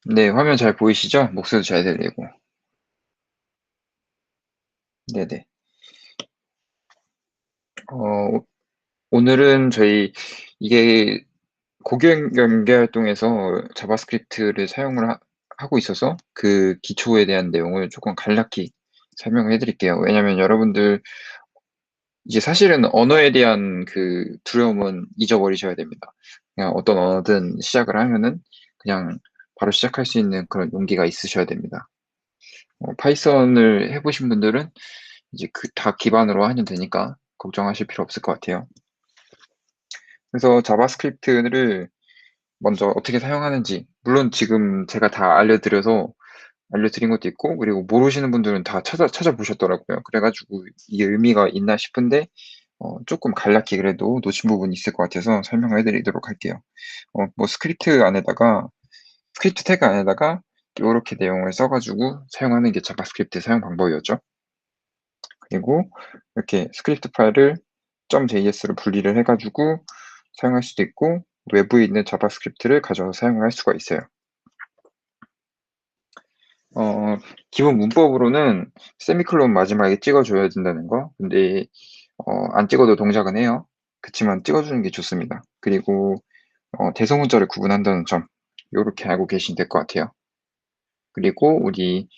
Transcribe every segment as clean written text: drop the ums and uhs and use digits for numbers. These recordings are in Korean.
네, 화면 잘 보이시죠? 목소리도 잘 들리고. 네네. 어, 오늘은 저희 이게 고객 연계 활동에서 자바스크립트를 사용을 하고 있어서 그 기초에 대한 내용을 조금 간략히 설명을 해드릴게요. 왜냐면 여러분들 이제 사실은 언어에 대한 그 두려움은 잊어버리셔야 됩니다. 그냥 어떤 언어든 시작을 하면은 그냥 바로 시작할 수 있는 그런 용기가 있으셔야 됩니다. 파이썬을 해보신 분들은 이제 그 다 기반으로 하면 되니까 걱정하실 필요 없을 것 같아요. 그래서 자바스크립트를 먼저 어떻게 사용하는지, 물론 지금 제가 다 알려드린 것도 있고, 그리고 모르시는 분들은 다 찾아보셨더라고요. 그래가지고 이게 의미가 있나 싶은데, 조금 간략히 그래도 놓친 부분이 있을 것 같아서 설명을 해드리도록 할게요. 뭐 스크립트 태그 안에다가 이렇게 내용을 써가지고 사용하는 게 자바스크립트 사용 방법이었죠. 그리고 이렇게 스크립트 파일을 .js로 분리를 해가지고 사용할 수도 있고 외부에 있는 자바스크립트를 가져서 사용할 수가 있어요. 기본 문법으로는 세미콜론 마지막에 찍어줘야 된다는 거. 근데 안 찍어도 동작은 해요. 그치만 찍어주는 게 좋습니다. 그리고 대소문자를 구분한다는 점 이렇게 알고 계시면 될 것 같아요. 그리고 우리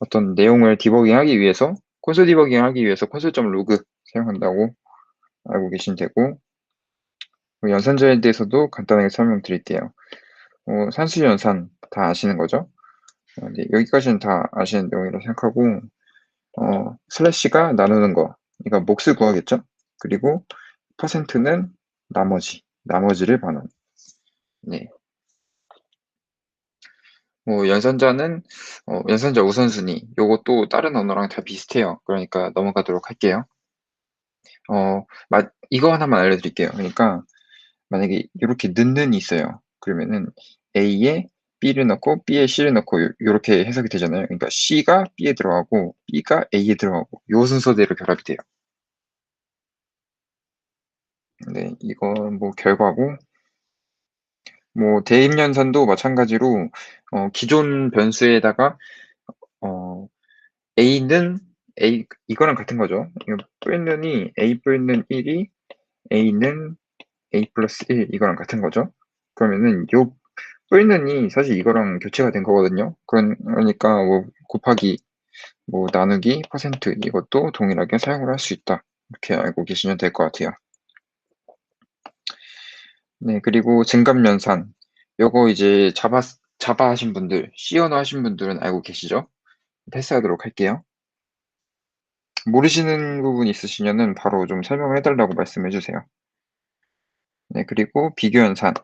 어떤 내용을 디버깅하기 위해서 콘솔 디버깅하기 위해서 콘솔.로그 사용한다고 알고 계시면 되고 연산자에 대해서도 간단하게 설명드릴게요. 산수 연산 다 아시는 거죠? 네, 여기까지는 다 아시는 내용이라고 생각하고 슬래시가 나누는 거 그러니까 몫을 구하겠죠? 그리고 퍼센트는 나머지를 반환. 네. 연산자 우선순위 요것도 다른 언어랑 다 비슷해요. 그러니까 넘어가도록 할게요. 이거 하나만 알려드릴게요. 그러니까 만약에 이렇게 넣는이 있어요. 그러면은 A에 B를 넣고 B에 C를 넣고 이렇게 해석이 되잖아요. 그러니까 C가 B에 들어가고 B가 A에 들어가고 요 순서대로 결합이 돼요. 네, 이건 뭐 결과고 뭐 대입연산도 마찬가지로 기존 변수에다가 어, A는 이거랑 같은 거죠. 이거 뿌리는이 A 뿌리는 1이 A는 A 플러스 1 이거랑 같은 거죠. 그러면은 요 뿌리는이 사실 이거랑 교체가 된 거거든요. 그러니까 뭐 곱하기 뭐 나누기 퍼센트 이것도 동일하게 사용을 할 수 있다. 이렇게 알고 계시면 될 것 같아요. 네, 그리고 증감연산. 요거 이제 자바 하신 분들, C 언어 하신 분들은 알고 계시죠? 패스하도록 할게요. 모르시는 부분 있으시면은 바로 좀 설명을 해달라고 말씀해 주세요. 네, 그리고 비교연산.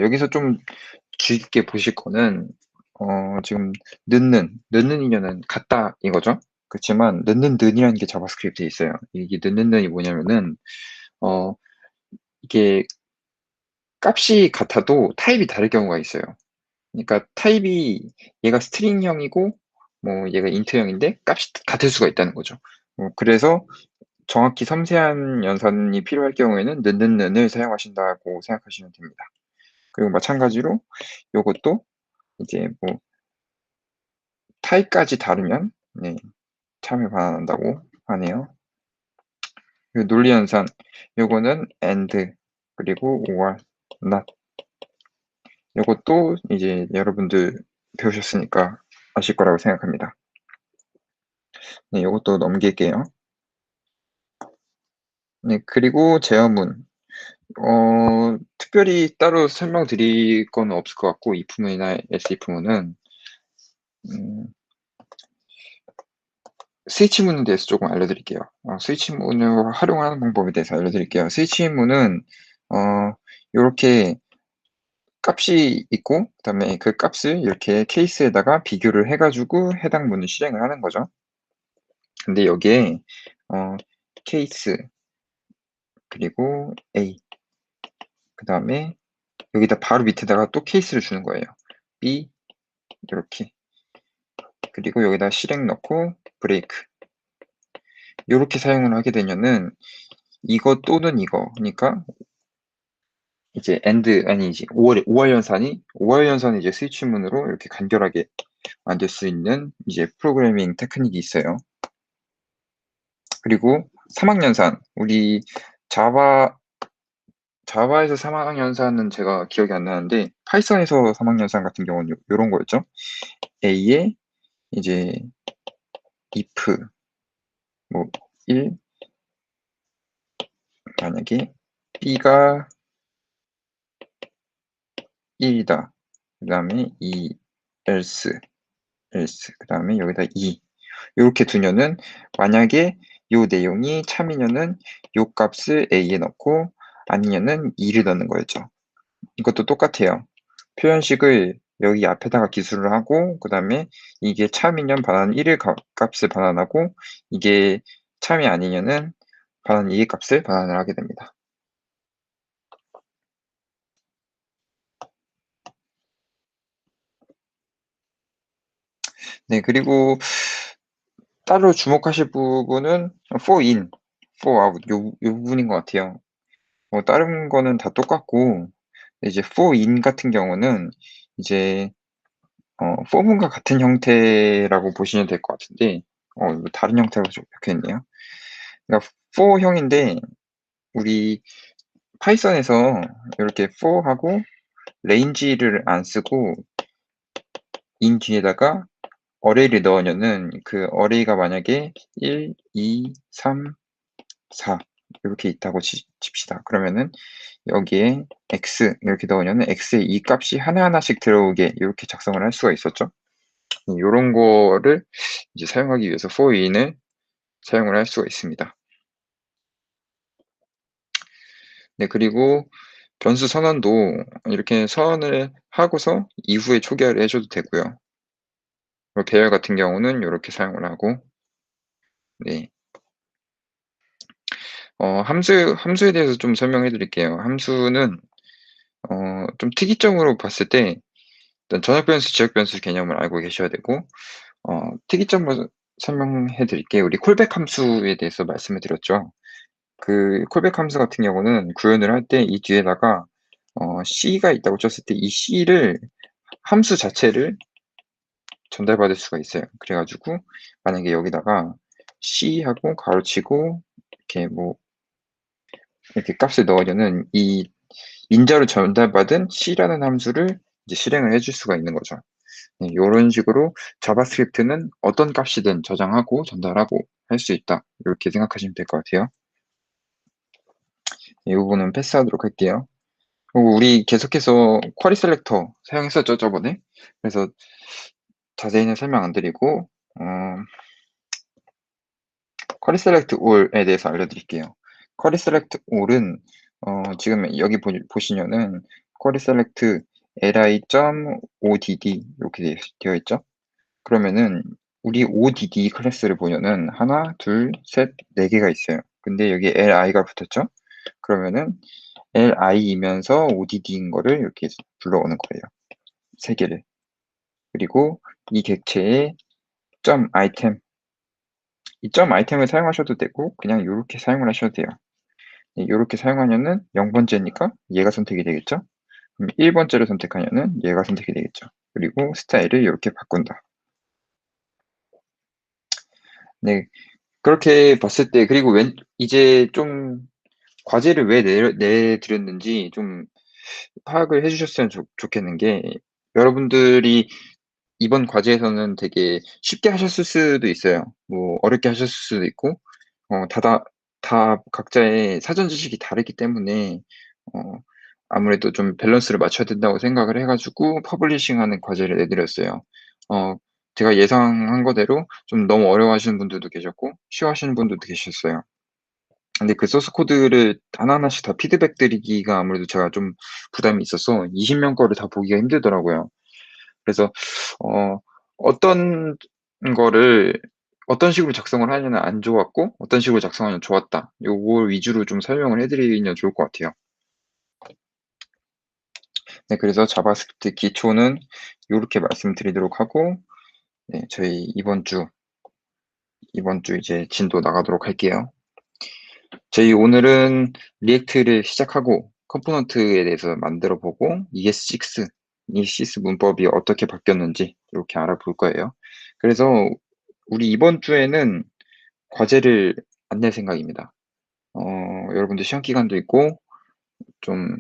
여기서 좀 주의 깊게 보실 거는, 지금 넣는 인연은 같다 이거죠? 그렇지만, 넣는 는이라는 게 자바스크립트에 있어요. 이게 넣는 는이 뭐냐면은, 어, 이게 값이 같아도 타입이 다를 경우가 있어요. 그러니까 타입이 얘가 스트링형이고, 뭐 얘가 인트형인데 값이 같을 수가 있다는 거죠. 그래서 정확히 섬세한 연산이 필요할 경우에는 는을 사용하신다고 생각하시면 됩니다. 그리고 마찬가지로 요것도 이제 뭐 타입까지 다르면 네, 참여 반환한다고 하네요. 그리고 논리 연산 요거는 and 그리고 or not 요것도 이제 여러분들 배우셨으니까 아실 거라고 생각합니다. 네, 요것도 넘길게요. 네, 그리고 제어문. 특별히 따로 설명드릴 건 없을 것 같고, if문이나 elsif문은, 스위치문에 대해서 조금 알려드릴게요. 스위치문을 활용하는 방법에 대해서 알려드릴게요. 스위치문은, 이렇게 값이 있고, 그 다음에 그 값을 이렇게 케이스에다가 비교를 해가지고 해당 문을 실행을 하는 거죠. 근데 여기에, 케이스, 그리고 A, 그 다음에 여기다 바로 밑에다가 또 케이스를 주는 거예요. B, 이렇게. 그리고 여기다 실행 넣고 브레이크. 이렇게 사용을 하게 되면은 이거 또는 이거. 그러니까 이제 엔드 아니지 5월 연산이 이제 스위치문으로 이렇게 간결하게 만들 수 있는 이제 프로그래밍 테크닉이 있어요. 그리고 사막 연산 우리 자바에서 사막 연산은 제가 기억이 안 나는데 파이썬에서 사막 연산 같은 경우는 요런 거였죠. A에 이제 if 뭐 1 만약에 B가 1이다. 그다음에 2 else 그다음에 여기다 2 요렇게 두면은 만약에 요 내용이 참이면은 요 값을 A에 넣고 아니면은 2를 넣는 거였죠. 이것도 똑같아요. 표현식을 여기 앞에다가 기술을 하고 그다음에 이게 참이면 반환 1의 값을 반환하고 이게 참이 아니면은 반환 2의 값을 반환을 하게 됩니다. 네, 그리고 따로 주목하실 부분은 for in, for out 요 부분인 것 같아요. 뭐 다른 거는 다 똑같고 이제 for in 같은 경우는 이제 form과 같은 형태라고 보시면 될 것 같은데 이거 다른 형태로 좀 적혀있네요. 그러니까 for형인데 우리 파이썬에서 이렇게 for하고 range를 안 쓰고 in 뒤에다가 array를 넣으면은 그 array가 만약에 1, 2, 3, 4 이렇게 있다고 칩시다. 그러면은 여기에 x 이렇게 넣으면은 x의 이 값이 하나하나씩 들어오게 이렇게 작성을 할 수가 있었죠. 요런 거를 이제 사용하기 위해서 for in을 사용을 할 수가 있습니다. 네, 그리고 변수 선언도 이렇게 선언을 하고서 이후에 초기화를 해줘도 되고요. 그리고 배열 같은 경우는 이렇게 사용을 하고, 네. 함수에 대해서 좀 설명해 드릴게요. 함수는 좀 특이점으로 봤을 때 일단 전역 변수, 지역 변수 개념을 알고 계셔야 되고 특이점으로 설명해 드릴게요. 우리 콜백 함수에 대해서 말씀을 드렸죠. 그 콜백 함수 같은 경우는 구현을 할 때 이 뒤에다가 C가 있다고 쳤을 때 이 C를 함수 자체를 전달받을 수가 있어요. 그래 가지고 만약에 여기다가 C하고 가로치고 이렇게 뭐 이렇게 값을 넣으려는 이 인자로 전달받은 C라는 함수를 이제 실행을 해줄 수가 있는 거죠. 네, 요런 식으로 자바스크립트는 어떤 값이든 저장하고 전달하고 할 수 있다. 이렇게 생각하시면 될 것 같아요. 이 부분은 패스하도록 할게요. 그리고 우리 계속해서 쿼리 셀렉터 사용했었죠, 저번에. 그래서 자세히는 설명 안 드리고 쿼리 셀렉트 올에 대해서 알려드릴게요. 쿼리 셀렉트 올은 지금 여기 보시면은 쿼리 셀렉트 li.odd 이렇게 되어 있죠. 그러면은 우리 odd 클래스를 보면은 하나, 둘, 셋, 네 개가 있어요. 근데 여기 li가 붙었죠. 그러면은 li이면서 odd인 거를 이렇게 불러오는 거예요. 세 개를. 그리고 이 객체에 점 아이템, 이 점 아이템을 사용하셔도 되고 그냥 요렇게 사용을 하셔도 돼요. 요렇게 사용하면은 0번째니까 얘가 선택이 되겠죠. 그럼 1번째로 선택하면은 얘가 선택이 되겠죠. 그리고 스타일을 요렇게 바꾼다. 네, 그렇게 봤을 때 그리고 이제 좀 과제를 왜 내드렸는지 좀 파악을 해 주셨으면 좋겠는 게 여러분들이 이번 과제에서는 되게 쉽게 하셨을 수도 있어요. 뭐 어렵게 하셨을 수도 있고 다 각자의 사전 지식이 다르기 때문에 어 아무래도 좀 밸런스를 맞춰야 된다고 생각을 해 가지고 퍼블리싱하는 과제를 내드렸어요. 어 제가 예상한 거대로 좀 너무 어려워하시는 분들도 계셨고 쉬워하시는 분들도 계셨어요. 근데 그 소스 코드를 하나하나씩 다 피드백 드리기가 아무래도 제가 좀 부담이 있어서 20명 거를 다 보기가 힘들더라고요. 그래서 어 어떤 거를 어떤 식으로 작성을 하냐는 안 좋았고 어떤 식으로 작성하면 좋았다. 요걸 위주로 좀 설명을 해 드리면 좋을 것 같아요. 네, 그래서 자바스크립트 기초는 요렇게 말씀드리도록 하고 네, 저희 이번 주 이제 진도 나가도록 할게요. 저희 오늘은 리액트를 시작하고 컴포넌트에 대해서 만들어 보고 ES6 문법이 어떻게 바뀌었는지 이렇게 알아볼 거예요. 그래서 우리 이번 주에는 과제를 안 낼 생각입니다. 여러분들 시험 기간도 있고 좀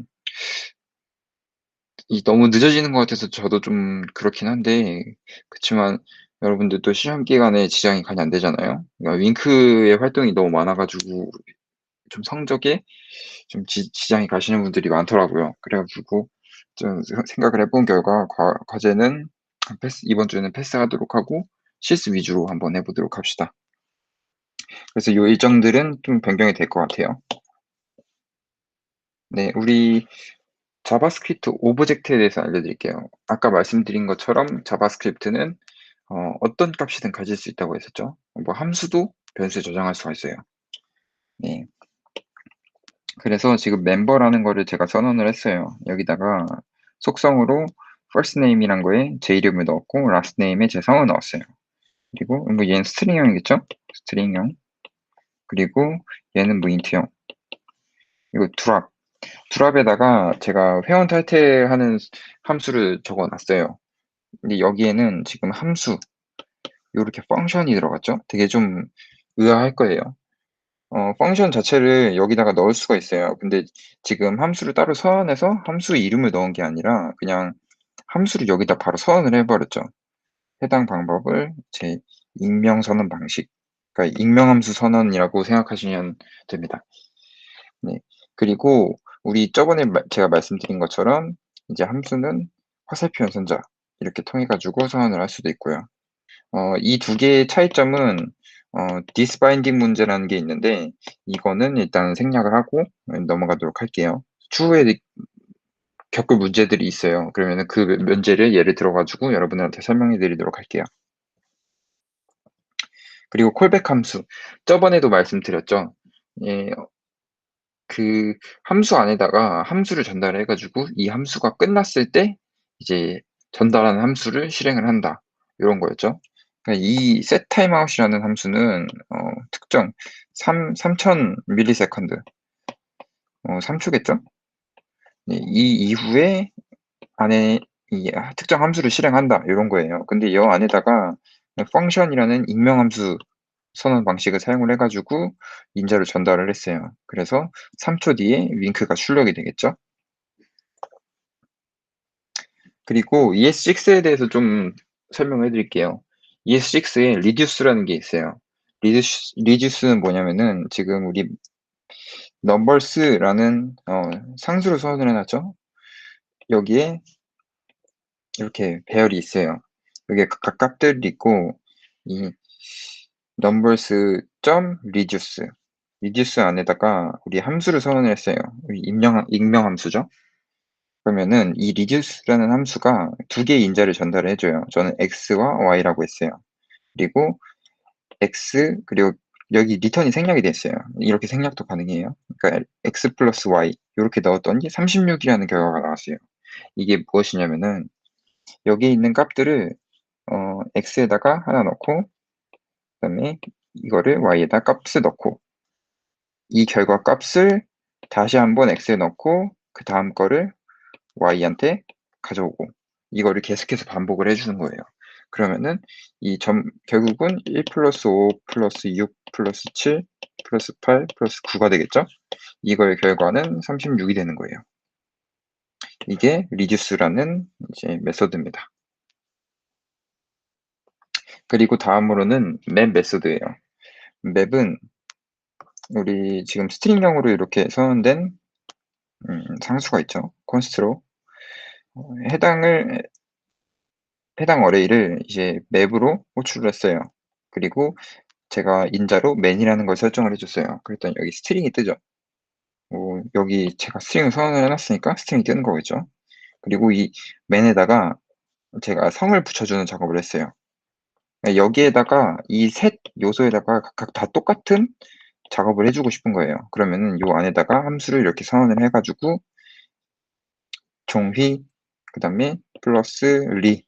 너무 늦어지는 것 같아서 저도 좀 그렇긴 한데, 그치만 여러분들도 시험 기간에 지장이 많이 안 되잖아요. 그러니까 윙크의 활동이 너무 많아가지고 좀 성적에 좀 지장이 가시는 분들이 많더라고요. 그래가지고 좀 생각을 해본 결과 과제는 이번 주에는 패스하도록 하고 실습 위주로 한번 해보도록 합시다. 그래서 이 일정들은 좀 변경이 될 것 같아요. 네, 우리 자바스크립트 오브젝트에 대해서 알려드릴게요. 아까 말씀드린 것처럼 자바스크립트는 어떤 값이든 가질 수 있다고 했었죠. 뭐 함수도 변수에 저장할 수가 있어요. 네. 그래서 지금 멤버라는 거를 제가 선언을 했어요. 여기다가 속성으로 first name이란 거에 제 이름을 넣었고 last name에 제 성을 넣었어요. 그리고 뭐 얘는 스트링형이겠죠? 스트링형. 그리고 얘는 뭐 인트형. 그리고 드랍에다가 제가 회원 탈퇴하는 함수를 적어놨어요. 근데 여기에는 지금 함수, 요렇게 펑션이 들어갔죠? 되게 좀 의아할 거예요. 펑션 자체를 여기다가 넣을 수가 있어요. 근데 지금 함수를 따로 서원해서 함수 이름을 넣은 게 아니라 그냥 함수를 여기다 바로 서원을 해버렸죠. 해당 방법을 제 익명 선언 방식, 그러니까 익명함수 선언이라고 생각하시면 됩니다. 네. 그리고 우리 저번에 제가 말씀드린 것처럼 이제 함수는 화살표 연산자 이렇게 통해 가지고 선언을 할 수도 있고요. 이 두 개의 차이점은 디스바인딩 문제라는 게 있는데 이거는 일단 생략을 하고 넘어가도록 할게요. 추후에 겪을 문제들이 있어요. 그러면은 그 문제를 예를 들어 가지고 여러분들한테 설명해 드리도록 할게요. 그리고 콜백 함수. 저번에도 말씀드렸죠. 예, 그 함수 안에다가 함수를 전달해 가지고 이 함수가 끝났을 때 이제 전달하는 함수를 실행을 한다. 요런 거였죠. 그러니까 이 setTimeout이라는 함수는 특정 3000 밀리세컨드 3초겠죠? 네, 이 이후에 안에 이 특정 함수를 실행한다. 요런 거예요. 근데 이 안에다가 function이라는 익명함수 선언 방식을 사용을 해 가지고 인자를 전달을 했어요. 그래서 3초 뒤에 윙크가 출력이 되겠죠. 그리고 ES6에 대해서 좀 설명을 해 드릴게요. ES6에 reduce라는 게 있어요. reduce는 뭐냐면은 지금 우리 numbers라는 상수를 선언을 해 놨죠. 여기에 이렇게 배열이 있어요. 여기에 각각 값들이 있고 이 numbers.reduce reduce 안에다가 우리 함수를 선언을 했어요. 우리 익명 함수죠. 그러면은 이 reduce라는 함수가 두 개의 인자를 전달을 해줘요. 저는 x와 y라고 했어요. 그리고 x 그리고 여기 리턴이 생략이 됐어요. 이렇게 생략도 가능해요. 그러니까 x 플러스 y 이렇게 넣었더니 36이라는 결과가 나왔어요. 이게 무엇이냐면은 여기에 있는 값들을 x에다가 하나 넣고 그다음에 이거를 y에다 값을 넣고 이 결과 값을 다시 한번 x에 넣고 그 다음 거를 y한테 가져오고 이거를 계속해서 반복을 해주는 거예요. 그러면은 결국은 1 플러스 5 플러스 6 플러스 7 플러스 8 플러스 9가 되겠죠? 이거의 결과는 36이 되는 거예요. 이게 reduce라는 이제 메소드입니다. 그리고 다음으로는 map 메소드예요. map은 우리 지금 스트링형으로 이렇게 선언된 상수가 있죠. const로 해당 어레이를 이제 map으로 호출을 했어요. 그리고 제가 인자로 man이라는 걸 설정을 해줬어요. 그랬더니 여기 스트링이 뜨죠. 여기 제가 스트링을 선언을 해놨으니까 스트링이 뜨는 거겠죠. 그리고 이 man에다가 제가 성을 붙여주는 작업을 했어요. 여기에다가 이 셋 요소에다가 각각 다 똑같은 작업을 해주고 싶은 거예요. 그러면은 요 안에다가 함수를 이렇게 선언을 해가지고 종휘 그 다음에 플러스 리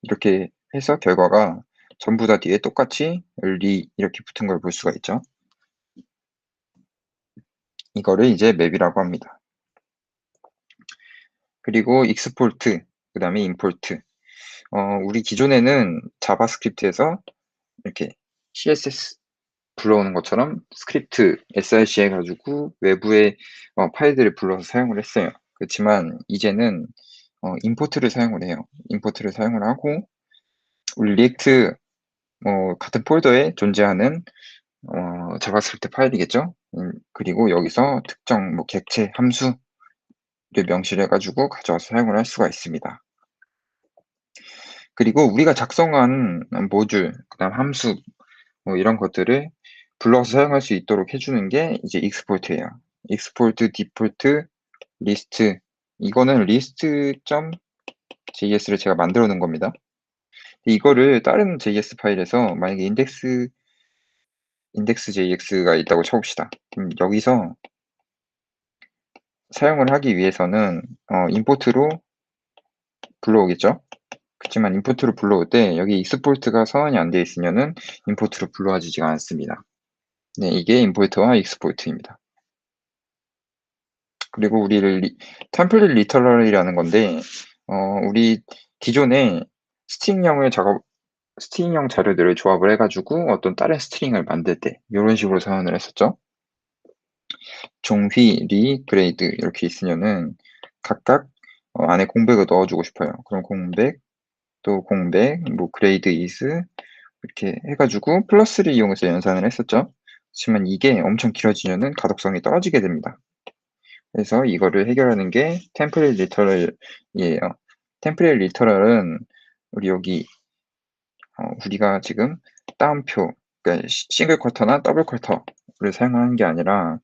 이렇게 해서 결과가 전부 다 뒤에 똑같이 리 이렇게 붙은 걸 볼 수가 있죠. 이거를 이제 맵이라고 합니다. 그리고 익스포트, 그 다음에 임포트. 우리 기존에는 자바스크립트에서 이렇게 CSS 불러오는 것처럼 스크립트 src 해가지고 외부의 파일들을 불러서 사용을 했어요. 그렇지만 이제는 임포트를 사용을 해요. 임포트를 사용을 하고 우리 리액트 같은 폴더에 존재하는 자바스크립트 파일이겠죠. 그리고 여기서 특정 객체 함수를 명시를 해가지고 가져와서 사용을 할 수가 있습니다. 그리고 우리가 작성한 모듈, 그다음 함수 이런 것들을 불러서 사용할 수 있도록 해주는 게 이제 익스포트예요. 익스포트, 디폴트, 리스트. 이거는 list.js를 제가 만들어 놓은 겁니다. 이거를 다른 JS 파일에서 만약에 index.js가 있다고 쳐봅시다. 그럼 여기서 사용을 하기 위해서는 임포트로 불러오겠죠. 그렇지만 임포트로 불러올 때 여기 익스포트가 선언이 안 되어 있으면은 임포트로 불러와지지가 않습니다. 네, 이게 임포트와 익스포트입니다. 그리고 우리를 템플릿 리터럴이라는 건데 우리 기존에 스트링형 자료들을 조합을 해가지고 어떤 다른 스트링을 만들 때 이런 식으로 사용을 했었죠. 종휘, 리, 그레이드 이렇게 있으면은 각각 안에 공백을 넣어주고 싶어요. 그럼 공백, 또 공백, 그레이드 이즈 이렇게 해가지고 플러스를 이용해서 연산을 했었죠. 하지만 이게 엄청 길어지면은 가독성이 떨어지게 됩니다. 그래서 이거를 해결하는 게 템플릿 리터럴이에요. 템플릿 리터럴은 우리 여기 우리가 지금 따옴표, 그러니까 싱글 쿼터나 더블 쿼터를 사용하는 게 아니라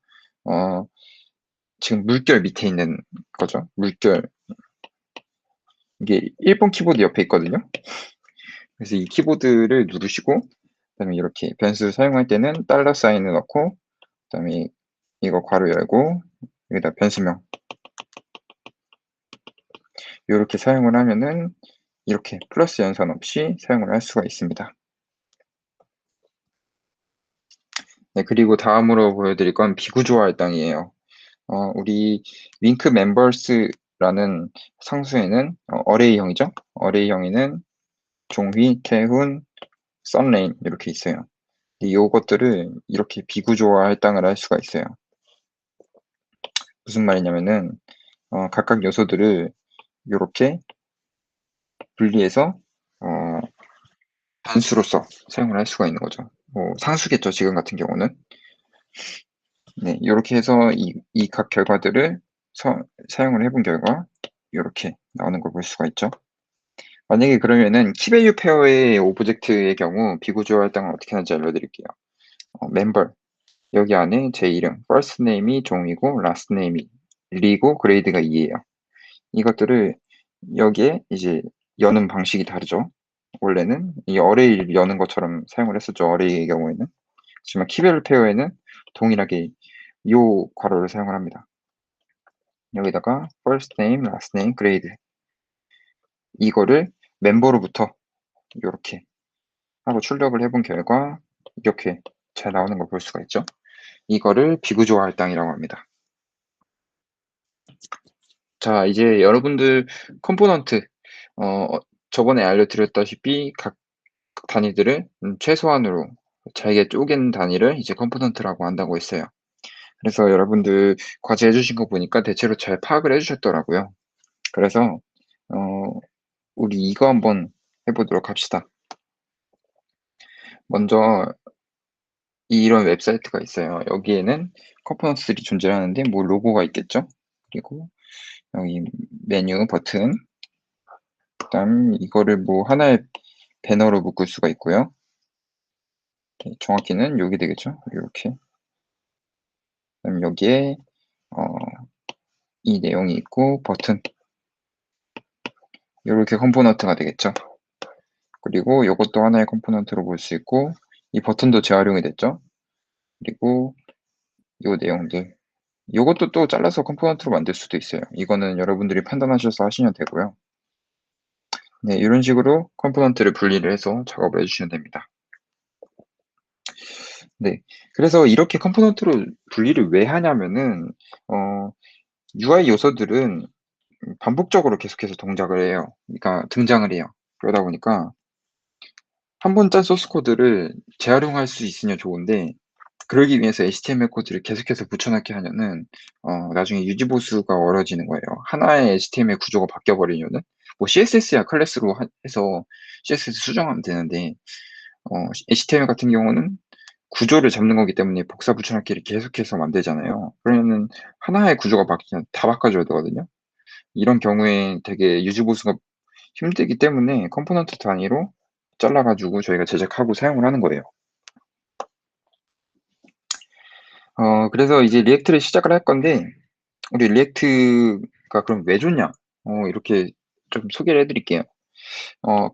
지금 물결 밑에 있는 거죠. 물결. 이게 일본 키보드 옆에 있거든요. 그래서 이 키보드를 누르시고 그다음에 이렇게 변수 사용할 때는 달러 사인을 넣고 그다음에 이거 괄호 열고 여기다 변수명 이렇게 사용을 하면은 이렇게 플러스 연산 없이 사용을 할 수가 있습니다. 네, 그리고 다음으로 보여드릴 건 비구조화 할당이에요. 우리 윙크 멤버스라는 상수에는 어레이형이죠. 어레이형에는 종휘, 태훈, 썬레인 이렇게 있어요. 이것들을 이렇게 비구조화 할당을 할 수가 있어요. 무슨 말이냐면은 각각 요소들을 이렇게 분리해서 단수로서 사용을 할 수가 있는 거죠. 상수겠죠, 지금 같은 경우는. 네, 이렇게 해서 이 각 결과들을 사용을 해본 결과 이렇게 나오는 걸 볼 수가 있죠. 만약에 그러면은 키밸류 페어의 오브젝트의 경우 비구조화 할당은 어떻게 하는지 알려드릴게요. 멤버 여기 안에 제 이름 first name이 종이고 last name이 리고 그레이드가 2예요. 이것들을 여기에 이제 여는 방식이 다르죠. 원래는 이 어레이를 여는 것처럼 사용을 했었죠. 어레이의 경우에는. 하지만 키밸류 페어에는 동일하게 요 괄호를 사용을 합니다. 여기다가 first name, last name, grade 이거를 멤버로부터 이렇게 하고 출력을 해본 결과 이렇게 잘 나오는 걸 볼 수가 있죠. 이거를 비구조화 할당이라고 합니다. 자, 이제 여러분들 컴포넌트 저번에 알려드렸다시피 각 단위들을 최소한으로 잘게 쪼갠 단위를 이제 컴포넌트라고 한다고 했어요. 그래서 여러분들 과제 해주신 거 보니까 대체로 잘 파악을 해주셨더라고요. 그래서 우리 이거 한번 해보도록 합시다. 먼저 이런 웹사이트가 있어요. 여기에는 컴포넌트들이 존재하는데 로고가 있겠죠. 그리고 여기 메뉴 버튼, 그다음 이거를 하나의 배너로 묶을 수가 있고요. 정확히는 여기 되겠죠. 이렇게. 그럼 여기에 이 내용이 있고 버튼 이렇게 컴포넌트가 되겠죠. 그리고 이것도 하나의 컴포넌트로 볼 수 있고 이 버튼도 재활용이 됐죠. 그리고 이 내용들 이것도 또 잘라서 컴포넌트로 만들 수도 있어요. 이거는 여러분들이 판단하셔서 하시면 되고요. 네, 이런 식으로 컴포넌트를 분리를 해서 작업을 해주시면 됩니다. 네, 그래서 이렇게 컴포넌트로 분리를 왜 하냐면은 어 UI 요소들은 반복적으로 계속해서 동작을 해요. 그러니까 등장을 해요. 그러다 보니까 한 번 짠 소스 코드를 재활용할 수 있으면 좋은데 그러기 위해서 HTML 코드를 계속해서 붙여 넣게 하면은 나중에 유지 보수가 어려워지는 거예요. 하나의 HTML 구조가 바뀌어 버리면은 뭐 CSS야 클래스로 해서 CSS 수정하면 되는데 HTML 같은 경우는 구조를 잡는 거기 때문에 복사 붙여 넣기를 계속해서 만들잖아요. 그러면은 하나의 구조가 바뀌면 다 바꿔 줘야 되거든요. 이런 경우에 되게 유지 보수가 힘들기 때문에 컴포넌트 단위로 잘라 가지고 저희가 제작하고 사용을 하는 거예요. 그래서 이제 리액트를 시작을 할 건데 우리 리액트가 그럼 왜 좋냐? 이렇게 좀 소개를 해 드릴게요.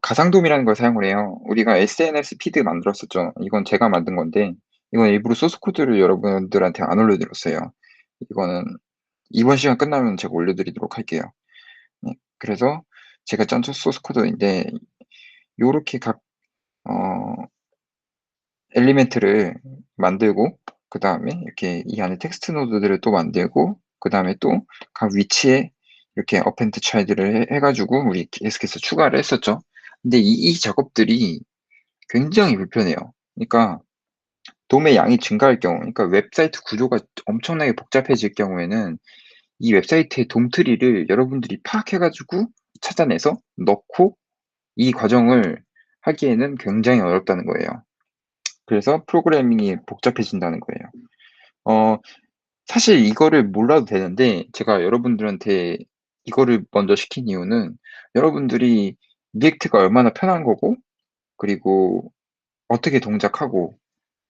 가상돔이라는 걸 사용을 해요. 우리가 SNS 피드 만들었었죠. 이건 제가 만든 건데 이건 일부러 소스 코드를 여러분들한테 안 올려 드렸어요. 이거는 이번 시간 끝나면 제가 올려 드리도록 할게요. 네. 그래서 제가 짠 소스 코드인데 요렇게 각 어 엘리멘트를 만들고 그다음에 이렇게 이 안에 텍스트 노드들을 또 만들고 그다음에 또 각 위치에 이렇게 append child를 해 가지고 우리 계속해서 추가를 했었죠. 근데 이 작업들이 굉장히 불편해요. 그러니까 돔의 양이 증가할 경우 그러니까 웹사이트 구조가 엄청나게 복잡해질 경우에는 이 웹사이트의 돔 트리를 여러분들이 파악해 가지고 찾아내서 넣고 이 과정을 하기에는 굉장히 어렵다는 거예요. 그래서 프로그래밍이 복잡해진다는 거예요. 어 사실 이거를 몰라도 되는데 제가 여러분들한테 이거를 먼저 시킨 이유는 여러분들이 리액트가 얼마나 편한 거고 그리고 어떻게 동작하고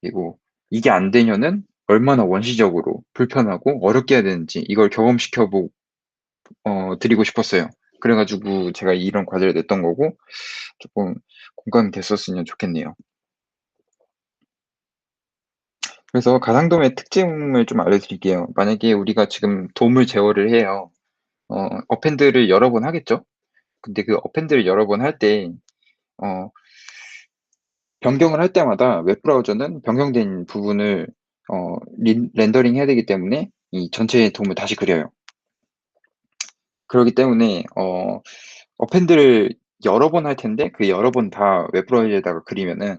그리고 이게 안 되면은 얼마나 원시적으로 불편하고 어렵게 해야 되는지 이걸 경험시켜 드리고 싶었어요. 그래 가지고 제가 이런 과제를 냈던 거고 쪼끔 공감이 됐었으면 좋겠네요. 그래서 가상돔의 특징을 좀 알려드릴게요. 만약에 우리가 지금 돔을 제어를 해요. 어펜드를 여러 번 하겠죠? 근데 그 어펜드를 여러 번 할 때 어 변경을 할 때마다 웹 브라우저는 변경된 부분을 린 렌더링 해야 되기 때문에 이 전체의 돔을 다시 그려요. 그러기 때문에 어펜드를 여러 번 할 텐데 그 여러 번 다 웹 브라우저에다가 그리면은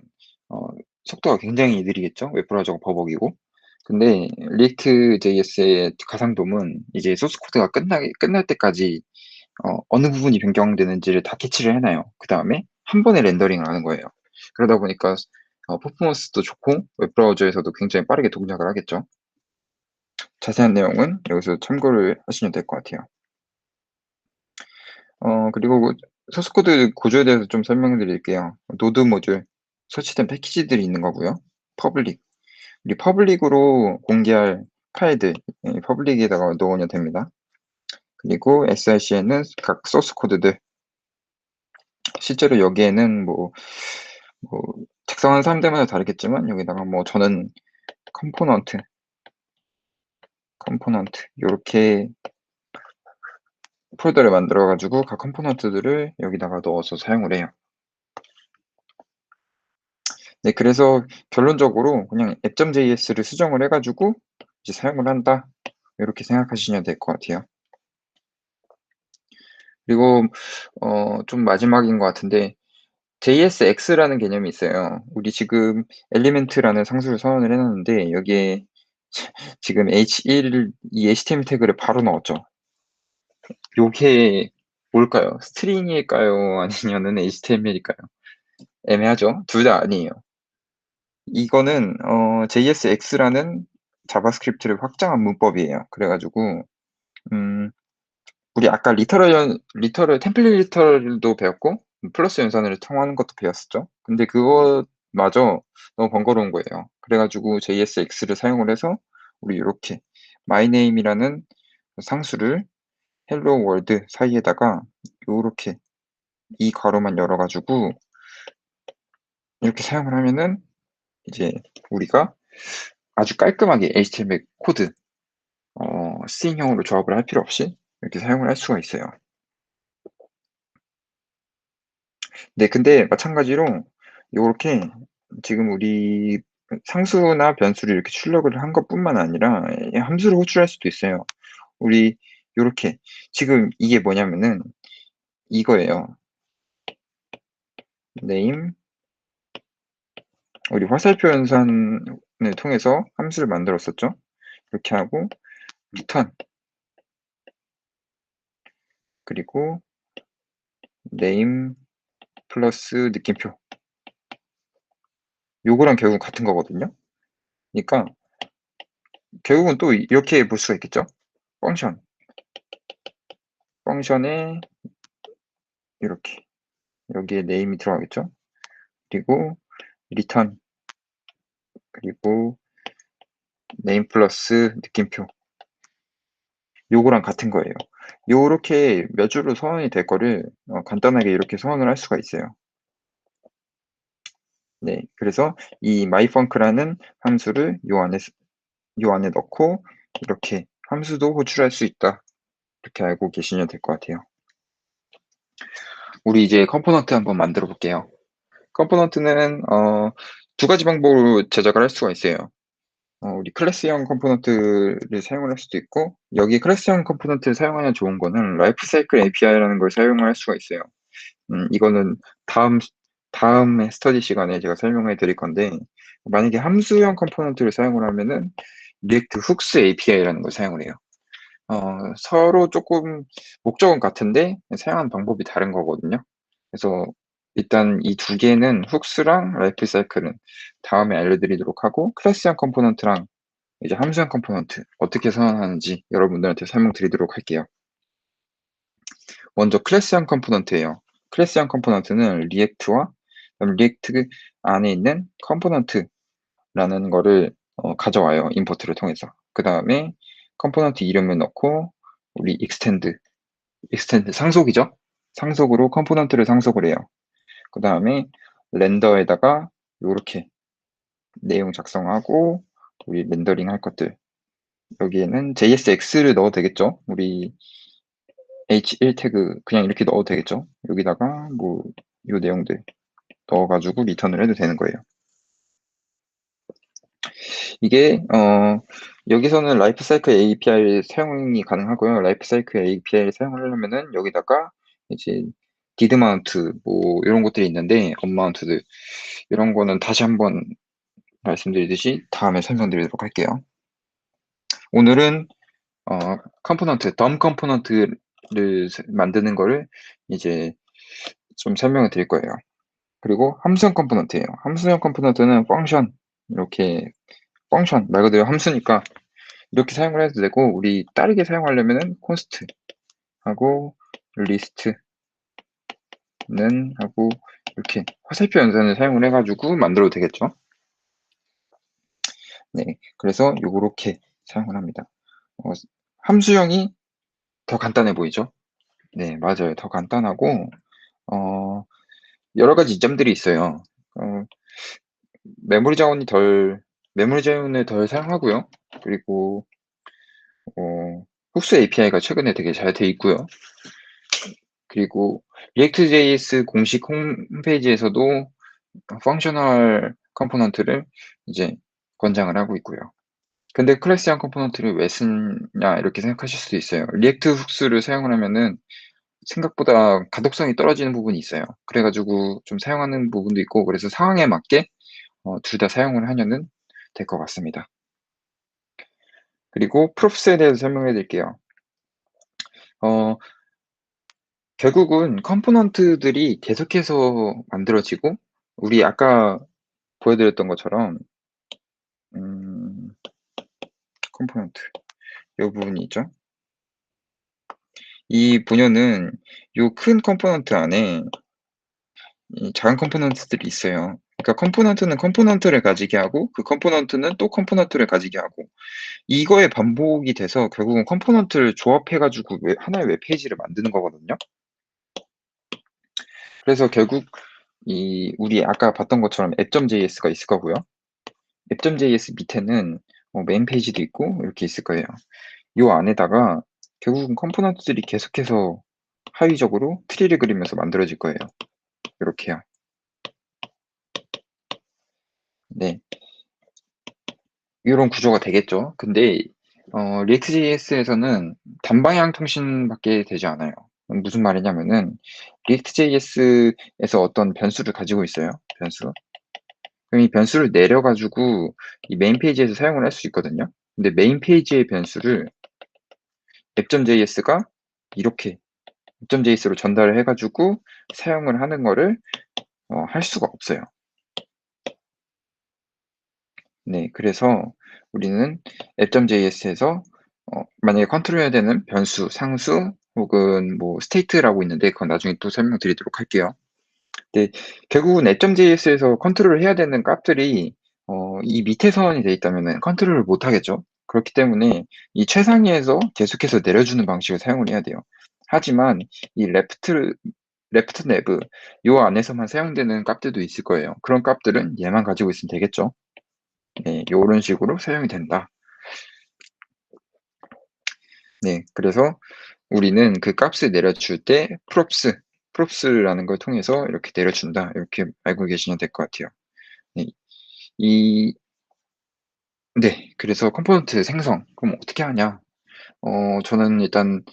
어 속도가 굉장히 느리겠죠? 웹 브라우저가 버벅이고. 근데 리액트 JS의 가상돔은 이제 소스 코드가 끝날 때까지 어느 부분이 변경되는지를 다 캐치를 해 놔요. 그다음에 한 번에 렌더링을 하는 거예요. 그러다 보니까 퍼포먼스도 좋고 웹 브라우저에서도 굉장히 빠르게 동작을 하겠죠. 자세한 내용은 여기서 참고를 하시면 될 것 같아요. 그리고 그 소스 코드 구조에 대해서 좀 설명드릴게요. 노드 모듈, 설치된 패키지들이 있는 거고요. 퍼블릭, 우리 퍼블릭으로 공개할 파일들 퍼블릭에다가 넣으면 됩니다. 그리고 src에는 각 소스 코드들 실제로 여기에는 뭐 작성하는 사람들마다 다르겠지만 여기다가 뭐 저는 컴포넌트 요렇게 폴더를 만들어 가지고 각 컴포넌트들을 여기다가 넣어서 사용을 해요. 네 그래서 결론적으로 그냥 app.js를 수정을 해 가지고 이제 사용을 한다. 요렇게 생각하시면 될 것 같아요. 그리고 좀 마지막인 것 같은데 JSX라는 개념이 있어요. 우리 지금 엘리멘트라는 상수를 선언을 해 놨는데 여기에 지금 H1 이 HTML 태그를 바로 넣었죠. 요게 뭘까요? 스트링일까요? 아니면은 HTML일까요? 애매하죠. 둘 다 아니에요. 이거는 JSX라는 자바스크립트를 확장한 문법이에요. 그래 가지고 음 우리 아까 리터럴 템플릿 리터럴도 배웠고 플러스 연산을 통하는 것도 배웠었죠. 근데 그것마저 너무 번거로운 거예요. 그래 가지고 JSX를 사용을 해서 우리 요렇게 my name이라는 상수를 hello world 사이에다가 요렇게 이 괄호만 열어 가지고 이렇게 사용을 하면은 이제 우리가 아주 깔끔하게 HTML 코드 스트링형으로 조합을 할 필요 없이 이렇게 사용을 할 수가 있어요. 네 근데 마찬가지로 요렇게 지금 우리 상수나 변수를 이렇게 출력을 한 것뿐만 아니라 함수를 호출할 수도 있어요. 우리 요렇게 지금 이게 뭐냐면은 이거예요. name 우리 화살표 연산을 통해서 함수를 만들었었죠. 이렇게 하고 return 그리고 name 플러스 느낌표 요거랑 결국 같은 거거든요. 그러니까 결국은 또 이렇게 볼 수가 있겠죠. 펑션에 이렇게 여기에 name이 들어가겠죠. 그리고 return 그리고 name 플러스 느낌표 요거랑 같은 거예요. 요렇게 몇 줄로 선언이 될 거를 간단하게 이렇게 선언을 할 수가 있어요. 네, 그래서 이 myfunc라는 함수를 요 안에 넣고 이렇게 함수도 호출할 수 있다. 이렇게 알고 계시면 될 것 같아요. 우리 이제 컴포넌트 한번 만들어 볼게요. 컴포넌트는 두 가지 방법으로 제작을 할 수가 있어요. 우리 클래스형 컴포넌트를 사용을 할 수도 있고 여기 클래스형 컴포넌트를 사용하면 좋은 거는 라이프사이클 API라는 걸 사용을 할 수가 있어요. 이거는 다음에 스터디 시간에 제가 설명해 드릴 건데 만약에 함수형 컴포넌트를 사용을 하면은 리액트 훅스 API라는 걸 사용을 해요. 서로 조금 목적은 같은데 사용하는 방법이 다른 거거든요. 그래서 일단 이 두 개는 훅스랑 라이프사이클은 다음에 알려드리도록 하고 클래스형 컴포넌트랑 이제 함수형 컴포넌트 어떻게 선언하는지 여러분들한테 설명드리도록 할게요. 먼저 클래스형 컴포넌트예요. 클래스형 컴포넌트는 리액트와 리액트 안에 있는 컴포넌트라는 거를 가져와요. 임포트를 통해서. 그 다음에 컴포넌트 이름을 넣고 우리 익스텐드 상속이죠. 상속으로 컴포넌트를 상속을 해요. 그 다음에 렌더에다가 이렇게 내용 작성하고 우리 렌더링 할 것들 여기에는 JSX를 넣어도 되겠죠. 우리 H1 태그 그냥 이렇게 넣어도 되겠죠. 여기다가 뭐 이 내용들 넣어가지고 리턴을 해도 되는 거예요. 이게 여기서는 라이프사이클 API 사용이 가능하고요. 라이프사이클 API를 사용을 하려면은 여기다가 이제 did mount 뭐 이런 것들이 있는데 unmount들 이런 거는 다시 한번 말씀드리듯이 다음에 설명드리도록 할게요. 오늘은 컴포넌트, 덤 컴포넌트를 만드는 거를 이제 좀 설명을 드릴 거예요. 그리고 함수형 컴포넌트예요. 함수형 컴포넌트는 펑션 이렇게 펑션 말 그대로 함수니까 이렇게 사용을 해도 되고 우리 다르게 사용하려면은 콘스트 하고 리스트는 하고 이렇게 화살표 연산을 사용을 해가지고 만들어도 되겠죠. 네, 그래서 요렇게 사용을 합니다. 함수형이 더 간단해 보이죠? 네, 맞아요. 더 간단하고 어, 여러 가지 이점들이 있어요. 어, 메모리 자원을 덜 사용하고요. 그리고 흡수 API가 최근에 되게 잘 돼 있고요. 그리고 React.js 공식 홈페이지에서도 펑셔널 컴포넌트를 이제 권장을 하고 있고요. 근데 클래스형 컴포넌트를 왜 쓰냐 이렇게 생각하실 수도 있어요. 리액트 훅스를 사용을 하면은 생각보다 가독성이 떨어지는 부분이 있어요. 그래가지고 좀 사용하는 부분도 있고 그래서 상황에 맞게 둘 다 사용을 하면은 될 것 같습니다. 그리고 프로프스에 대해서 설명해 드릴게요. 결국은 컴포넌트들이 계속해서 만들어지고 우리 아까 보여드렸던 것처럼 컴포넌트 이 부분이 있죠. 이 분야는 이 큰 컴포넌트 안에 이 작은 컴포넌트들이 있어요. 그러니까 컴포넌트는 컴포넌트를 가지게 하고 그 컴포넌트는 또 컴포넌트를 가지게 하고 이거의 반복이 돼서 결국은 컴포넌트를 조합해가지고 하나의 웹페이지를 만드는 거거든요. 그래서 결국 우리 아까 봤던 것처럼 app.js가 있을 거고요. app.js 밑에는 메인 페이지도 있고 이렇게 있을 거예요. 이 안에다가 결국은 컴포넌트들이 계속해서 하위적으로 트리를 그리면서 만들어질 거예요. 이렇게요. 네. 이런 구조가 되겠죠. 근데 리액트.js에서는 단방향 통신밖에 되지 않아요. 무슨 말이냐면은 리액트.js에서 어떤 변수를 가지고 있어요. 변수. 그럼 이 변수를 내려 가지고 이 메인 페이지에서 사용을 할 수 있거든요. 근데 메인 페이지의 변수를 app.js가 이렇게 app.js로 전달을 해 가지고 사용을 하는 거를 할 수가 없어요. 네, 그래서 우리는 app.js에서 만약에 컨트롤해야 되는 변수, 상수 혹은 뭐 스테이트라고 있는데 그건 나중에 또 설명드리도록 할게요. 네, 결국은 app.js에서 컨트롤을 해야 되는 값들이 이 밑에 선이 돼 있다면은 컨트롤을 못 하겠죠. 그렇기 때문에 이 최상위에서 계속해서 내려주는 방식을 사용을 해야 돼요. 하지만 이 레프트 내브 요 안에서만 사용되는 값들도 있을 거예요. 그런 값들은 얘만 가지고 있으면 되겠죠. 네, 요런 식으로 사용이 된다. 네, 그래서 우리는 그 값을 내려줄 때 props라는 걸 통해서 이렇게 내려준다. 이렇게 알고 계시면 될 것 같아요. 네, 이, 네, 그래서 컴포넌트 생성. 그럼 어떻게 하냐? 저는 일단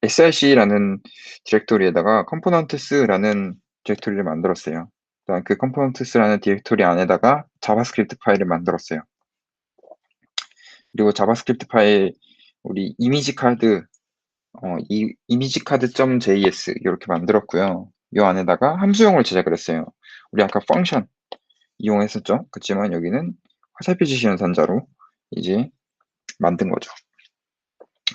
src라는 디렉토리에다가 components라는 디렉토리를 만들었어요. 일단 그 components라는 디렉토리 안에다가 자바스크립트 파일을 만들었어요. 그리고 자바스크립트 파일 우리 이미지 카드 이미지 카드.js 이렇게 만들었고요. 이 안에다가 함수형을 제작을 했어요. 우리 아까 펑션 이용했었죠. 그렇지만 여기는 화살표 지시 연산자로 이제 만든 거죠.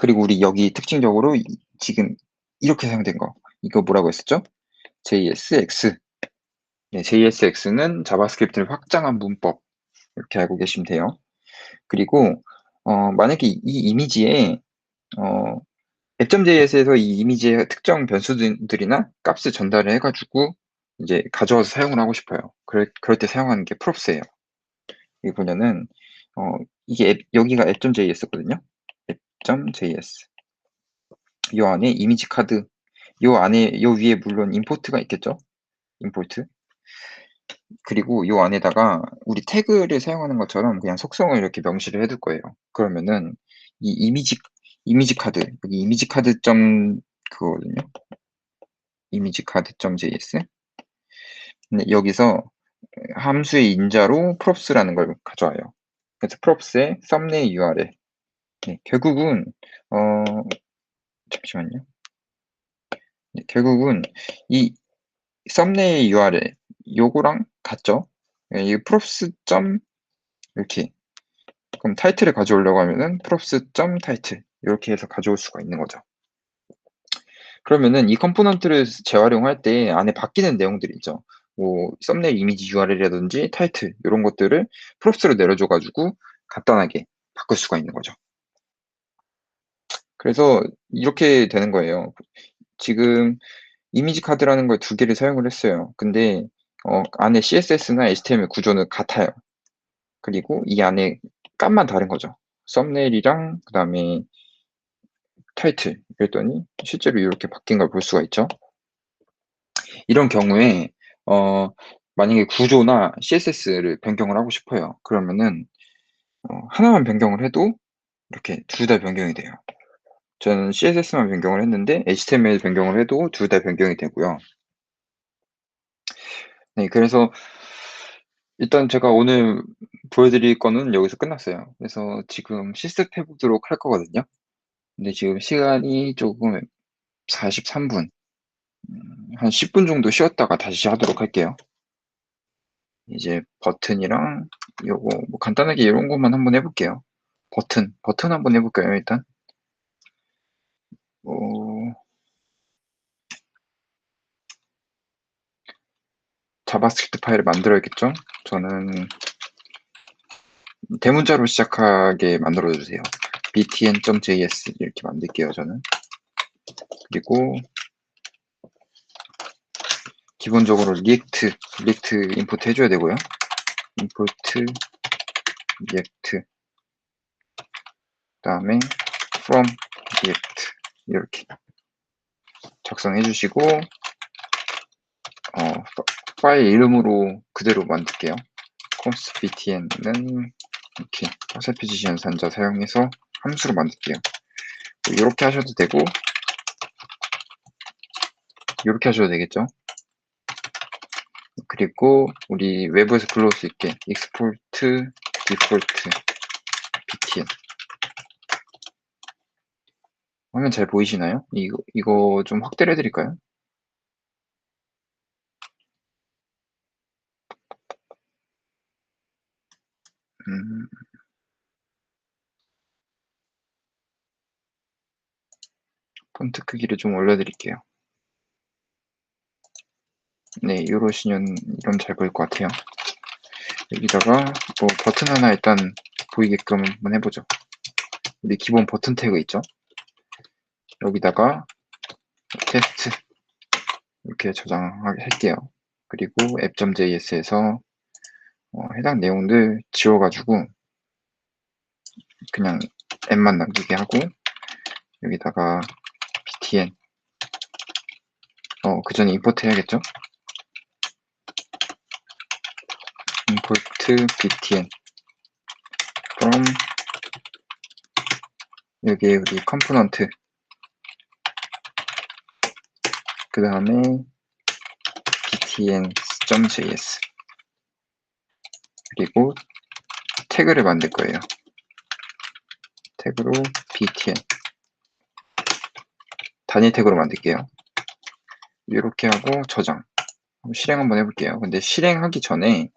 그리고 우리 여기 특징적으로 지금 이렇게 사용된 거 이거 뭐라고 했었죠? JSX. 네, JSX는 자바스크립트를 확장한 문법 이렇게 알고 계시면 돼요. 그리고 만약에 이 이미지에 어, app.js에서 이 이미지의 특정 변수들이나 값을 전달을 해가지고 이제 가져와서 사용을 하고 싶어요. 그럴 때 사용하는 게 props예요. 여기 보면은 이게 여기가 app.js거든요. app.js. 요 안에 이미지 카드, 요 위에 물론 임포트가 있겠죠. 임포트. 그리고 요 안에다가 우리 태그를 사용하는 것처럼 그냥 속성을 이렇게 명시를 해둘 거예요. 그러면은 이 이미지 카드, 여기 이미지 카드 점 그거거든요. 이미지 카드.js. 근데 여기서 함수의 인자로 props라는 걸 가져와요. 그래서 props의 썸네일 URL. 네, 결국은 잠시만요. 네, 결국은 이 썸네일 URL 요거랑 같죠? 네, 이 props 점 이렇게 그럼 타이틀을 가져오려고 하면은 props 점 타이틀 이렇게 해서 가져올 수가 있는 거죠. 그러면은 이 컴포넌트를 재활용할 때 안에 바뀌는 내용들이 있죠. 뭐 썸네일 이미지 URL이라든지 타이틀 이런 것들을 props로 내려줘가지고 간단하게 바꿀 수가 있는 거죠. 그래서 이렇게 되는 거예요. 지금 이미지 카드라는 걸 두 개를 사용을 했어요. 근데 안에 CSS나 HTML 구조는 같아요. 그리고 이 안에 값만 다른 거죠. 썸네일이랑 그다음에 타이틀 그랬더니 실제로 이렇게 바뀐 걸 볼 수가 있죠. 이런 경우에 어, 만약에 구조나 CSS를 변경을 하고 싶어요. 그러면은 하나만 변경을 해도 이렇게 둘 다 변경이 돼요. 저는 CSS만 변경을 했는데 HTML 변경을 해도 둘 다 변경이 되고요. 네, 그래서 일단 제가 오늘 보여드릴 거는 여기서 끝났어요. 그래서 지금 실습해 보도록 할 거거든요. 근데 지금 시간이 조금 43분, 한 10분 정도 쉬었다가 다시 하도록 할게요. 이제 버튼이랑 요거 뭐 간단하게 이런 것만 한번 해볼게요. 버튼 한번 해볼까요, 일단? 어, 자바스크립트 파일을 만들어야겠죠? 저는 대문자로 시작하게 만들어주세요. btn.js 이렇게 만들게요, 저는. 그리고 기본적으로 리액트 임포트 해줘야 되고요. 임포트 리액트 그다음에 from 리액트 이렇게 작성해 주시고 파일 이름으로 그대로 만들게요. const btn은 이렇게 퍼셀피지시 연산자 사용해서 함수로 만들게요. 이렇게 하셔도 되고 이렇게 하셔도 되겠죠. 그리고 우리 외부에서 불러올 수 있게 export default btn. 화면 잘 보이시나요? 이거 좀 확대를 해드릴까요? 폰트 크기를 좀 올려드릴게요. 네, 이러시면 잘 보일 것 같아요. 여기다가 뭐 버튼 하나 일단 보이게끔 한번 해보죠. 우리 기본 버튼 태그 있죠? 여기다가 테스트 이렇게 저장할게요. 그리고 app.js에서 해당 내용들 지워가지고 그냥 앱만 남기게 하고 여기다가 btn 그 전에 임포트 해야겠죠? import btn from 여기에 우리 컴포넌트 그 다음에 btn.js 그리고 태그를 만들 거예요. 태그로 btn 단위 태그로 만들게요. 이렇게 하고 저장 실행 한번 해볼게요. 근데 실행하기 전에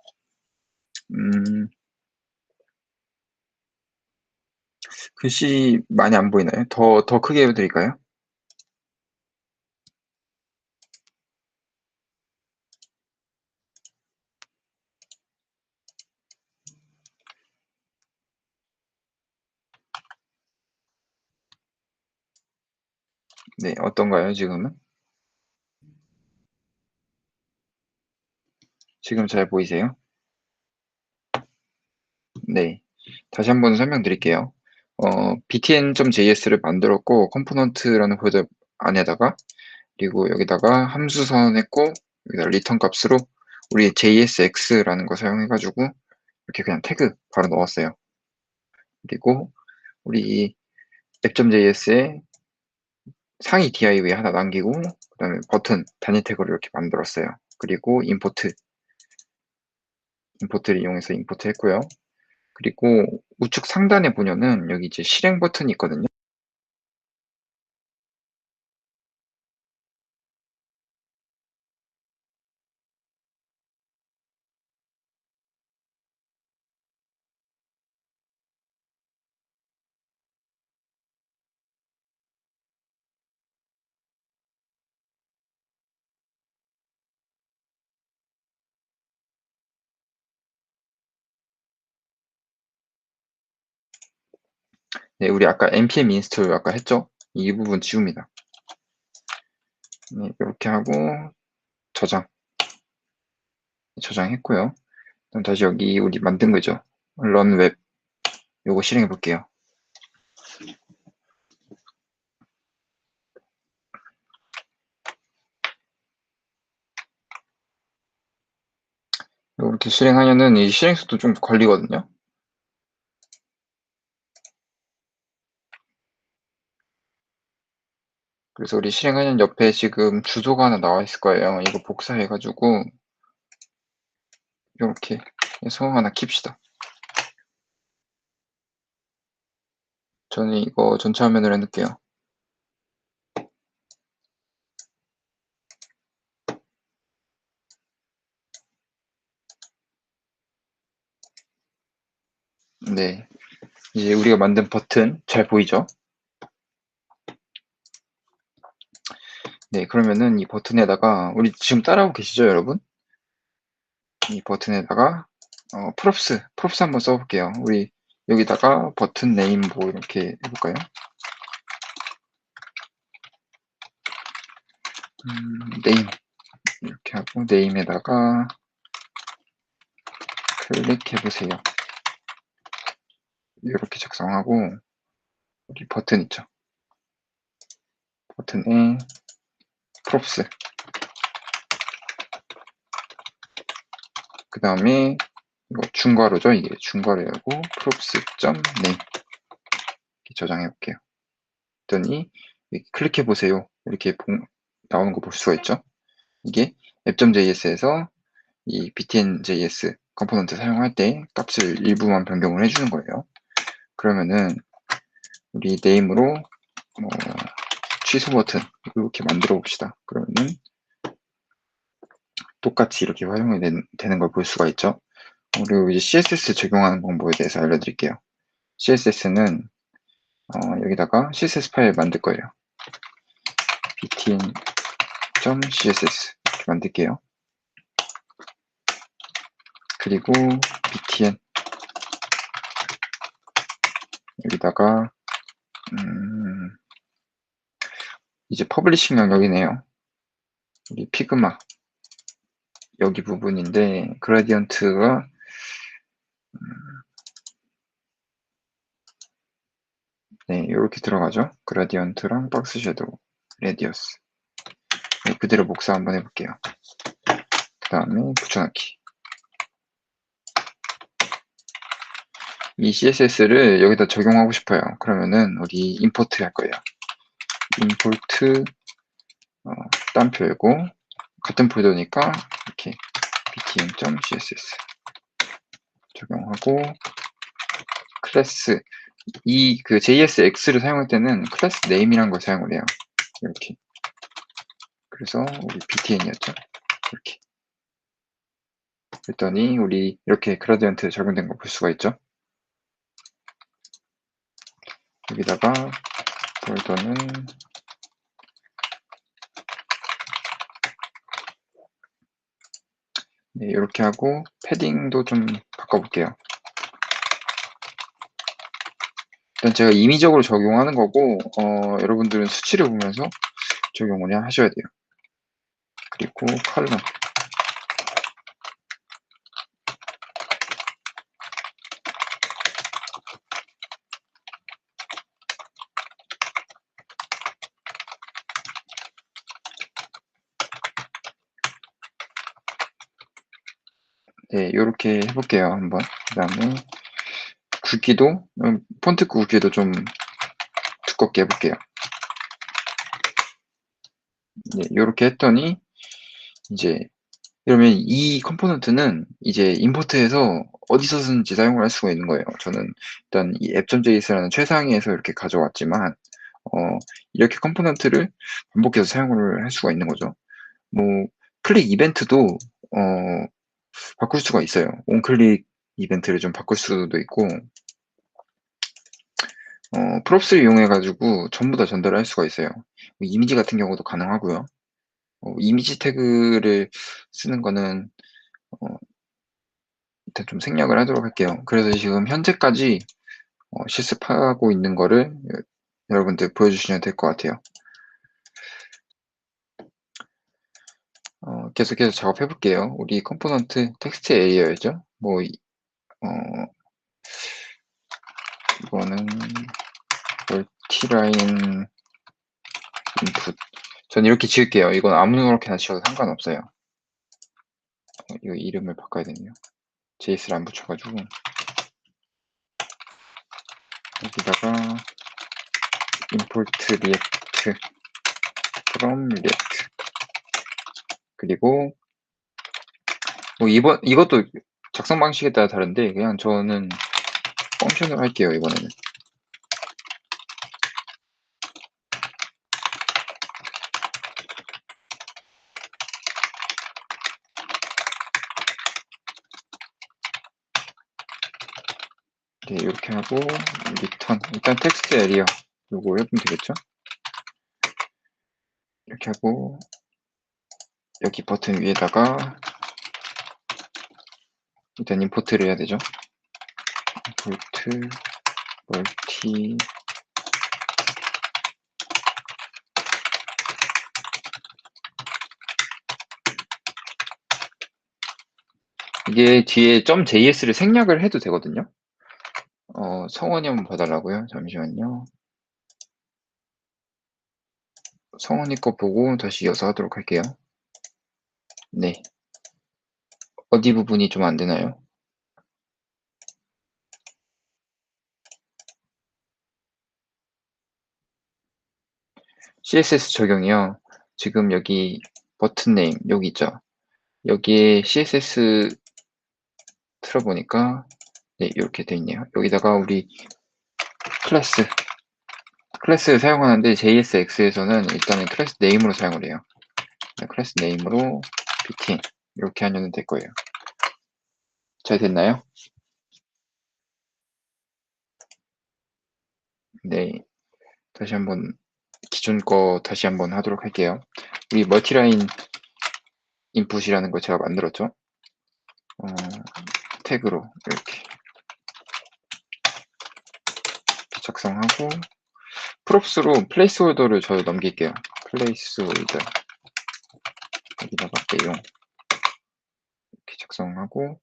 글씨 많이 안 보이나요? 더 크게 해드릴까요? 네, 어떤가요, 지금은? 지금 잘 보이세요? 네. 다시 한번 설명드릴게요. btn.js를 만들었고, 컴포넌트라는 폴더 안에다가, 그리고 여기다가 함수 선언했고, 여기다 리턴 값으로 우리 JSX라는 거 사용해가지고, 이렇게 그냥 태그 바로 넣었어요. 그리고 우리 app.js에 상위 div 하나 남기고, 그 다음에 버튼, 단위 태그를 이렇게 만들었어요. 그리고 임포트를 이용해서 임포트 했고요. 그리고 우측 상단에 보면은 여기 이제 실행 버튼이 있거든요. 네, 우리 아까 npm install 아까 했죠? 이 부분 지웁니다. 네, 이렇게 하고 저장했고요. 그럼 다시 여기 우리 만든 거죠. run web 요거 실행해 볼게요. 이렇게 실행하면은 이 실행 속도 좀 걸리거든요. 그래서 우리 실행하는 옆에 지금 주소가 하나 나와 있을 거예요. 이거 복사해가지고 이렇게 해서 하나 킵시다. 저는 이거 전체 화면으로 해놓을게요. 네, 이제 우리가 만든 버튼 잘 보이죠? 네, 그러면은 이 버튼에다가 우리 지금 따라하고 계시죠, 여러분? 이 버튼에다가 프롭스 한번 써볼게요. 우리 여기다가 버튼 네임 뭐 이렇게 해볼까요? 네임 이렇게 하고 네임에다가 클릭해보세요. 이렇게 작성하고 우리 버튼 있죠? 버튼에 프롭스 그 다음에 이거 중괄호죠. 이게 중괄호하고 props.name 저장해 볼게요. 그랬더니 클릭해 보세요. 이렇게 나오는 거 볼 수가 있죠. 이게 app.js에서 이 btn.js 컴포넌트 사용할 때 값을 일부만 변경을 해주는 거예요. 그러면은 우리 네임으로 취소 버튼 이렇게 만들어 봅시다. 그러면은 똑같이 이렇게 활용이 되는 걸 볼 수가 있죠. 그리고 이제 CSS 적용하는 방법에 대해서 알려드릴게요. CSS는 여기다가 CSS 파일 만들 거예요. btn.css 이렇게 만들게요. 그리고 btn 여기다가 이제 퍼블리싱 영역이네요. 우리 피그마 여기 부분인데 그라디언트가 네, 이렇게 들어가죠. 그라디언트랑 박스 섀도우, 레디어스. 네, 그대로 복사 한번 해볼게요. 그 다음에 붙여넣기. 이 CSS를 여기다 적용하고 싶어요. 그러면은 우리 임포트 할 거예요. 임포트 딴표이고 같은 폴더니까 이렇게 btn.css 적용하고 클래스 이 그 JSX를 사용할 때는 클래스 네임이라는 걸 사용을 해요. 이렇게. 그래서 우리 btn이었죠. 이렇게. 그랬더니 우리 이렇게 그라디언트 적용된 거 볼 수가 있죠. 여기다가 폴더는 네, 이렇게 하고 패딩도 좀 바꿔볼게요. 일단 제가 임의적으로 적용하는 거고 여러분들은 수치를 보면서 적용을 하셔야 돼요. 그리고 컬러 네, 이렇게 해볼게요. 한번. 그 다음에 굵기도 폰트 굵기도 좀 두껍게 해볼게요. 네, 이렇게 했더니 이제 이러면 이 컴포넌트는 이제 임포트해서 어디서든지 사용을 할 수가 있는 거예요. 저는 일단 이 app.js라는 최상위에서 이렇게 가져왔지만 이렇게 컴포넌트를 반복해서 사용을 할 수가 있는 거죠. 뭐 클릭 이벤트도 바꿀 수가 있어요. 온클릭 이벤트를 좀 바꿀 수도 있고 프롭스를 이용해 가지고 전부 다 전달을 할 수가 있어요. 이미지 같은 경우도 가능하고요. 이미지 태그를 쓰는 거는 일단 좀 생략을 하도록 할게요. 그래서 지금 현재까지 실습하고 있는 거를 여러분들 보여주시면 될 것 같아요. 계속해서 작업해 볼게요. 우리 컴포넌트 텍스트 에리어였죠? 뭐 이거는 멀티라인 인풋 전 이렇게 지을게요. 이건 아무렇게나 지어도 상관없어요. 이거 이름을 바꿔야 되네요. JS를 안 붙여가지고 여기다가 import react from react 그리고 뭐 이것도 작성 방식에 따라 다른데 그냥 저는 펑션으로 할게요. 이번에는 네, 이렇게 하고 return 일단 텍스트 에리어 요거 해보면 되겠죠? 이렇게 하고 여기 버튼 위에다가 일단 임포트를 해야 되죠. 임포트 멀티 이게 뒤에 .js를 생략을 해도 되거든요. 성원이 한번 봐달라고요. 잠시만요. 성원이 거 보고 다시 이어서 하도록 할게요. 네. 어디 부분이 좀 안 되나요? CSS 적용이요. 지금 여기 버튼 네임 여기 있죠. 여기에 CSS 틀어보니까 네, 이렇게 돼 있네요. 여기다가 우리 클래스 사용하는데 JSX에서는 일단은 클래스 네임으로 사용을 해요. 클래스 네임으로 btn 이렇게 하면 될 거예요. 잘 됐나요? 네, 다시 한번 기존 거 다시 한번 하도록 할게요. 우리 멀티라인 인풋이라는 거 제가 만들었죠. 태그로 이렇게 작성하고 프롭스로 플레이스홀더를 저 넘길게요. 플레이스홀더 여기다가 내용 이렇게 작성하고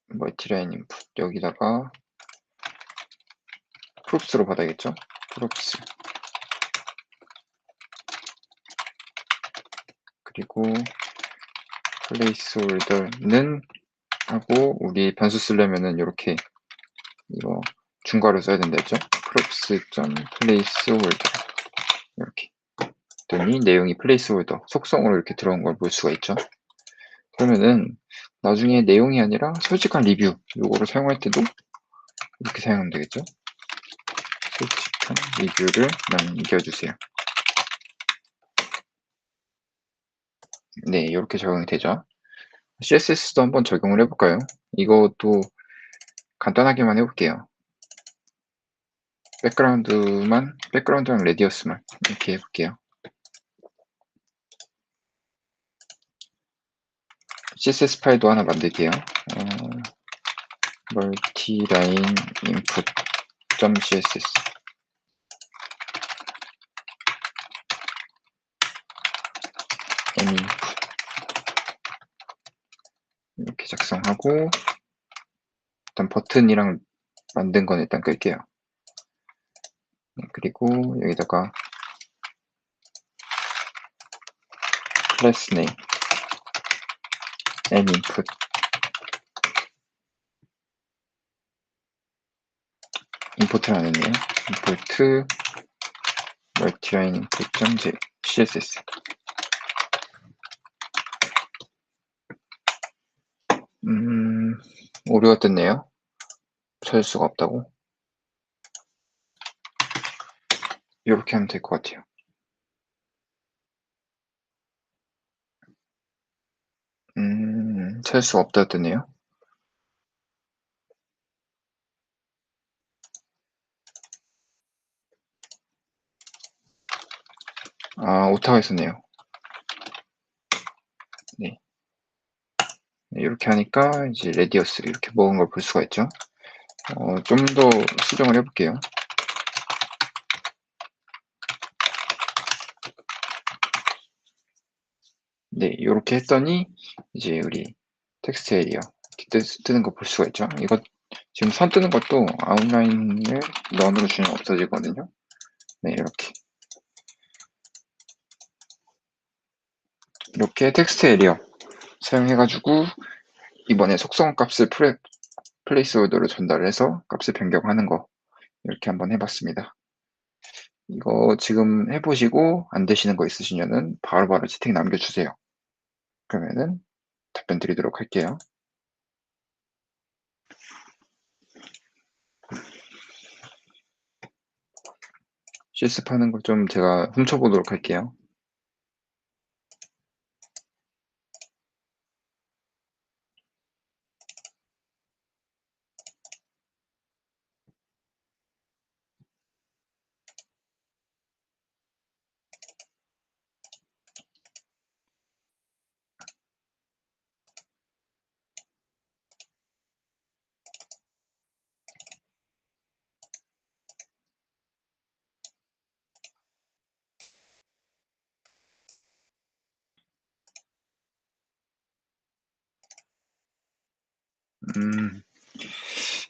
멀티라인 인풋 여기다가 프롭스로 받아야겠죠. 프롭스 그리고 플레이스홀더는 하고 우리 변수 쓰려면은 이렇게 이거 중괄호 써야 된다 했죠. props.placeholder 이렇게 했더니 내용이 플레이스홀더 속성으로 이렇게 들어온 걸 볼 수가 있죠. 그러면은 나중에 내용이 아니라 솔직한 리뷰 요거를 사용할 때도 이렇게 사용하면 되겠죠. 솔직한 리뷰를 남겨주세요. 네, 이렇게 적용이 되죠. CSS도 한번 적용을 해볼까요? 이것도 간단하게만 해볼게요. 백그라운드랑 레디어스만 이렇게 해볼게요. CSS 파일도 하나 만들게요. 멀티라인 input.css input 이렇게 작성하고 일단 버튼이랑 만든 건 일단 끌게요. 그리고 여기다가 클래스 네임 and input 임포트를 안 했네요. import 멀티라인 input.css 오류가 떴네요. 찾을 수가 없다고. 이렇게 하면 될 것 같아요. 찾을 수가 없다 뜨네요. 아, 오타가 있었네요. 네. 이렇게 하니까 이제 레디어스 이렇게 먹은 걸 볼 수가 있죠. 좀 더 수정을 해볼게요. 네, 이렇게 했더니 이제 우리 텍스트 에리어 뜨는 거 볼 수가 있죠. 이거 지금 선 뜨는 것도 아웃라인을 런으로 주면 없어지거든요. 네, 이렇게 텍스트 에리어 사용해가지고 이번에 속성 값을 플레이스홀더로 전달해서 값을 변경하는 거 이렇게 한번 해봤습니다. 이거 지금 해보시고 안 되시는 거 있으시면은 바로바로 채팅 남겨주세요. 그러면은 답변 드리도록 할게요. 실습하는 거 좀 제가 훔쳐보도록 할게요.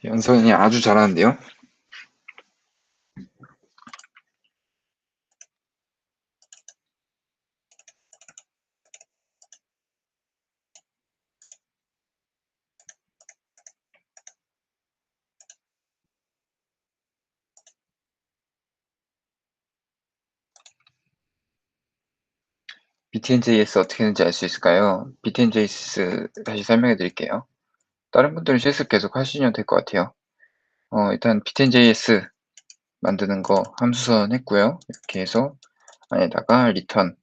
연선이 아주 잘하는데요. BTNJS 어떻게 하는지 알 수 있을까요? BTNJS 다시 설명해 드릴게요. 다른 분들은 실습 계속 하시면 될 것 같아요. 일단 BTNJS 만드는 거 함수선 했고요. 이렇게 해서 안에다가 return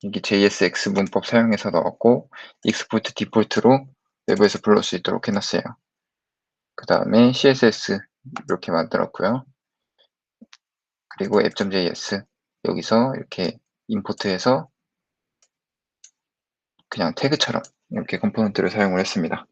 이게 JSX 문법 사용해서 넣었고 export 디폴트로 외부에서 불러올 수 있도록 해놨어요. 그 다음에 CSS 이렇게 만들었고요. 그리고 app.js 여기서 이렇게 임포트해서 그냥 태그처럼 이렇게 컴포넌트를 사용을 했습니다.